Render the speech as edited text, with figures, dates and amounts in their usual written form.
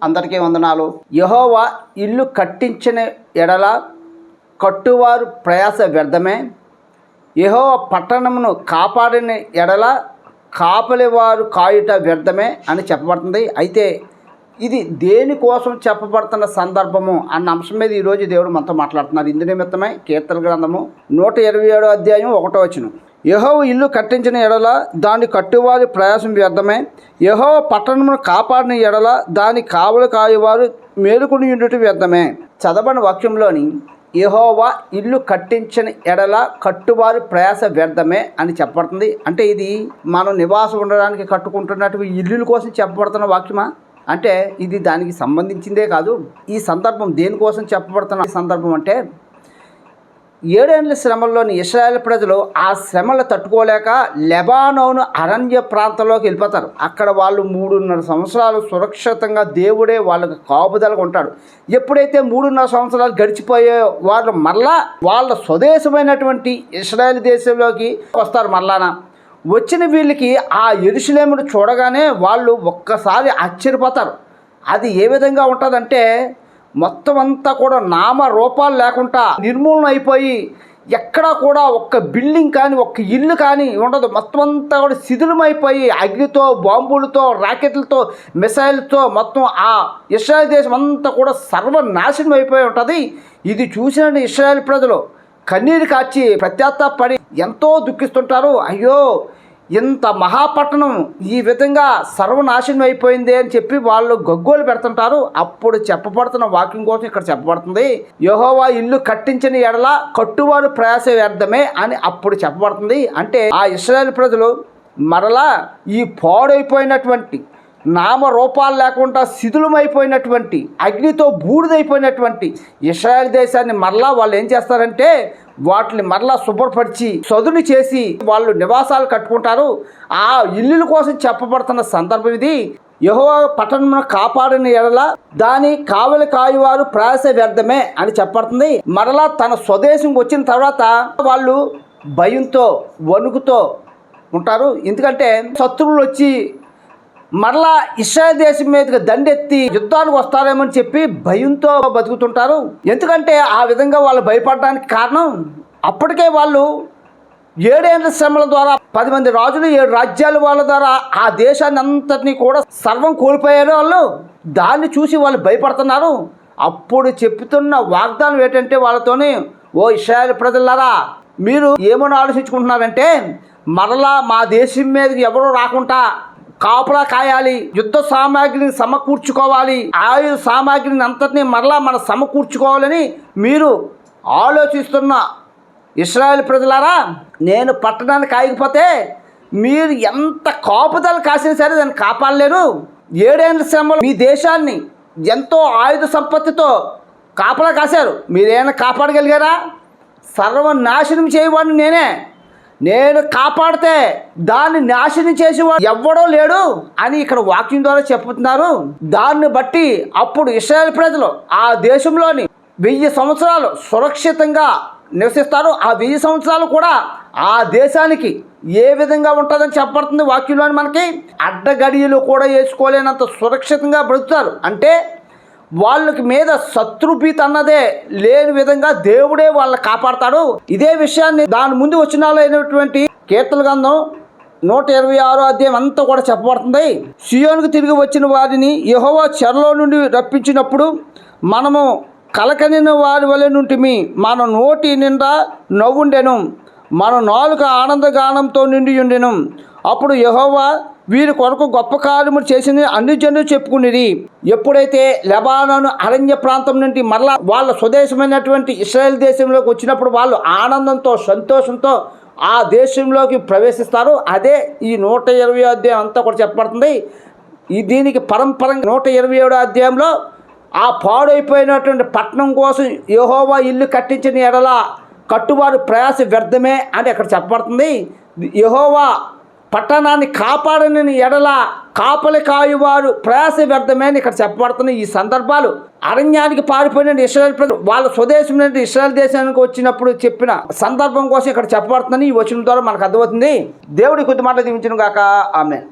అందరికీ వందనాలు. యెహోవా ఇల్లు కట్టించిన ఎడల కట్టువారు ప్రయాస వ్యర్థమే. యెహోవా పట్టణమును కాపాడిన ఎడల కాపలివారు కాయుట వ్యర్థమే అని చెప్పబడుతుంది. అయితే ఇది దేనికోసం చెప్పబడుతున్న సందర్భము అన్న అంశం మీద ఈరోజు దేవుడు మనతో మాట్లాడుతున్నారు. ఇందు నిమిత్తమై కీర్తన గ్రంథము 127 అధ్యాయం 1వ వచనం. యెహోవా ఇల్లు కట్టించిన ఎడల దాని కట్టువారి ప్రయాసం వ్యర్థమే. యెహోవా పట్టణమును కాపాడిన ఎడల దాని కావలి కాయువారు మేలుకొని ఉండుట వ్యర్థమే. చదవని వాక్యంలోని యెహోవా ఇల్లు కట్టించిన ఎడల కట్టువారి ప్రయాస వ్యర్థమే అని చెప్పబడుతుంది. అంటే ఇది మనం నివాసం ఉండడానికి కట్టుకుంటున్నట్టు ఇల్లుల కోసం చెప్పబడుతున్న వాక్యమా అంటే ఇది దానికి సంబంధించిందే కాదు. ఈ సందర్భం దేనికోసం చెప్పబడుతున్న సందర్భం అంటే 7 ఏళ్ల శ్రమల్లోని ఇశ్రాయేల్ ప్రజలు ఆ శ్రమలు తట్టుకోలేక లెబానోను అరణ్య ప్రాంతంలోకి వెళ్ళిపోతారు. అక్కడ వాళ్ళు 3.5 సంవత్సరాలు సురక్షితంగా దేవుడే వాళ్ళకి కాపుదలగా ఉంటాడు. ఎప్పుడైతే 3.5 సంవత్సరాలు గడిచిపోయే వాళ్ళు మరలా వాళ్ళ స్వదేశమైనటువంటి ఇశ్రాయేల్ దేశంలోకి వస్తారు. మరలానా వచ్చిన వీళ్ళకి ఆ యెరూషలేమును చూడగానే వాళ్ళు ఒక్కసారి ఆశ్చర్యపోతారు. అది ఏ విధంగా ఉంటుందంటే మొత్తం అంతా కూడా నామరూపాలు లేకుండా నిర్మూలన అయిపోయి ఎక్కడా కూడా ఒక్క బిల్డింగ్ కానీ ఒక్క ఇల్లు కానీ ఉండదు. మొత్తం అంతా కూడా శిథిలమైపోయి అగ్నితో బాంబులతో రాకెట్లతో మిసైల్తో మొత్తం ఆ ఇశ్రాయేల్ దేశం అంతా కూడా సర్వనాశనం అయిపోయి ఉంటుంది. ఇది చూసిన ఇశ్రాయేల్ ప్రజలు కన్నీరు కాచి పశ్చాత్తాపడి ఎంతో దుఃఖిస్తుంటారు. అయ్యో ఇంత మహాపట్టణం ఈ విధంగా సర్వనాశనం అయిపోయింది అని చెప్పి వాళ్ళు గగ్గోలు పెడుతుంటారు. అప్పుడు చెప్పబడుతున్న వాక్యం కోసం ఇక్కడ చెప్పబడుతుంది, యెహోవా ఇల్లు కట్టించిన ఎడల కట్టువారు ప్రయాస వ్యర్థమే అని అప్పుడు చెప్పబడుతుంది. అంటే ఆ ఇశ్రాయేల్ ప్రజలు మరలా ఈ పాడైపోయినటువంటి నామరూపాలు లేకుండా శిథిలమైపోయినటువంటి అగ్నితో బూడిదైపోయినటువంటి ఇశ్రాయేల్ దేశాన్ని మరలా వాళ్ళు ఏం చేస్తారంటే వాటిని మరలా శుభ్రపరిచి చదును చేసి వాళ్ళు నివాసాలు కట్టుకుంటారు. ఆ ఇల్లుల కోసం చెప్పబడుతున్న సందర్భం ఇది. యెహోవా పట్టణమును కాపాడిన ఎడల దాని కావలి కాయువారు ప్రయాస వ్యర్థమే అని చెప్పబడుతుంది. మరలా తన స్వదేశం వచ్చిన తర్వాత వాళ్ళు భయంతో వణుకుతో ఉంటారు. ఎందుకంటే శత్రువులు వచ్చి మరలా ఇశ్రాయేల్ దేశం మీదకి దండెత్తి యుద్ధానికి వస్తారేమని చెప్పి భయంతో బతుకుతుంటారు. ఎందుకంటే ఆ విధంగా వాళ్ళు భయపడడానికి కారణం అప్పటికే వాళ్ళు 7 ఏళ్ల శ్రమల ద్వారా 10 మంది రాజులు 7 రాజ్యాల వాళ్ళ ద్వారా ఆ దేశాన్ని అంతటినీ కూడా సర్వం కోల్పోయారు. వాళ్ళు దాన్ని చూసి వాళ్ళు భయపడుతున్నారు. అప్పుడు చెప్తున్న వాగ్దానం ఏంటంటే వాళ్ళతోని, ఓ ఇశ్రాయేల్ ప్రజలారా మీరు ఏమని ఆలోచించుకుంటున్నారంటే మరలా మా దేశం మీదకి ఎవరూ రాకుండా కాపలా కాయాలి, యుద్ధ సామాగ్రిని సమకూర్చుకోవాలి, ఆయుధ సామాగ్రిని అంతటినీ మరలా మనం సమకూర్చుకోవాలని మీరు ఆలోచిస్తున్న ఇశ్రాయేల్ ప్రజలారా, నేను పట్టణాన్ని కాయకపోతే మీరు ఎంత కాపుదలు కాసినా సరే దాన్ని కాపాడలేరు. 7 ఏళ్ల శ్రమలో మీ దేశాన్ని ఎంతో ఆయుధ సంపత్తితో కాపలా కాశారు, మీరేమైనా కాపాడగలిగారా? సర్వనాశనం చేయవాడిని నేనే, నేను కాపాడితే దాన్ని నాశనం చేసేవాడు ఎవ్వడో లేడు అని ఇక్కడ వాక్యం ద్వారా చెప్పుతున్నారు. దాన్ని బట్టి అప్పుడు ఇశ్రాయేల్ ప్రజలు ఆ దేశంలోని 1000 సంవత్సరాలు సురక్షితంగా నివసిస్తారు. ఆ 1000 సంవత్సరాలు కూడా ఆ దేశానికి ఏ విధంగా ఉంటుందని చెప్పబడుతుంది వాక్యంలోని మనకి. అడ్డగడియలు కూడా వేసుకోలేనంత సురక్షితంగా బ్రతుకుతారు. అంటే వాళ్ళకి మీద శత్రుభీతి అన్నదే లేని విధంగా దేవుడే వాళ్ళని కాపాడతాడు. ఇదే విషయాన్ని దాని ముందు వచనాలు అయినటువంటి కీర్తన గ్రంథం 126 అధ్యాయం అంతా కూడా చెప్పబడుతుంది. సియోనుకు తిరిగి వచ్చిన వారిని యెహోవా చెరలో నుండి రప్పించినప్పుడు మనము కలకనిన వారి వలె నుంటిమి, మన నోటి నిండా నవ్వుండెను, మన నాలుక ఆనందగానంతో నిండి ఉండెను. అప్పుడు యెహోవా వీరి కొరకు గొప్ప కార్యములు చేసింది అన్ని జనులు చెప్పుకునేది. ఎప్పుడైతే లెబానోను అరణ్య ప్రాంతం నుండి మరలా వాళ్ళ స్వదేశమైనటువంటి ఇశ్రాయేల్ దేశంలోకి వచ్చినప్పుడు వాళ్ళు ఆనందంతో సంతోషంతో ఆ దేశంలోకి ప్రవేశిస్తారు. అదే ఈ 120 అధ్యాయం అంతా కూడా చెప్పబడుతుంది. దీనికి పరంపరంగా 127 అధ్యాయంలో ఆ పాడైపోయినటువంటి పట్టణం కోసం యెహోవా ఇల్లు కట్టించిన ఎడల కట్టువారు ప్రయాస వ్యర్థమే అని అక్కడ చెప్పబడుతుంది. యెహోవా పట్టణాన్ని కాపాడని ఎడల కాపలి కాయువారు ప్రయాస వ్యర్థమే అని ఇక్కడ చెప్పబడుతున్న ఈ సందర్భాలు అరణ్యానికి పారిపోయిన ఇశ్రాయేల్ ప్రజలు వాళ్ళ స్వదేశం నుండి ఇశ్రాయేల్ దేశానికి వచ్చినప్పుడు చెప్పిన సందర్భం కోసం ఇక్కడ చెప్పబడుతుందని ఈ వచనం ద్వారా మనకు అర్థమవుతుంది. దేవుడి కొద్ది మాటలు దీవించును గాక. ఆమేన్.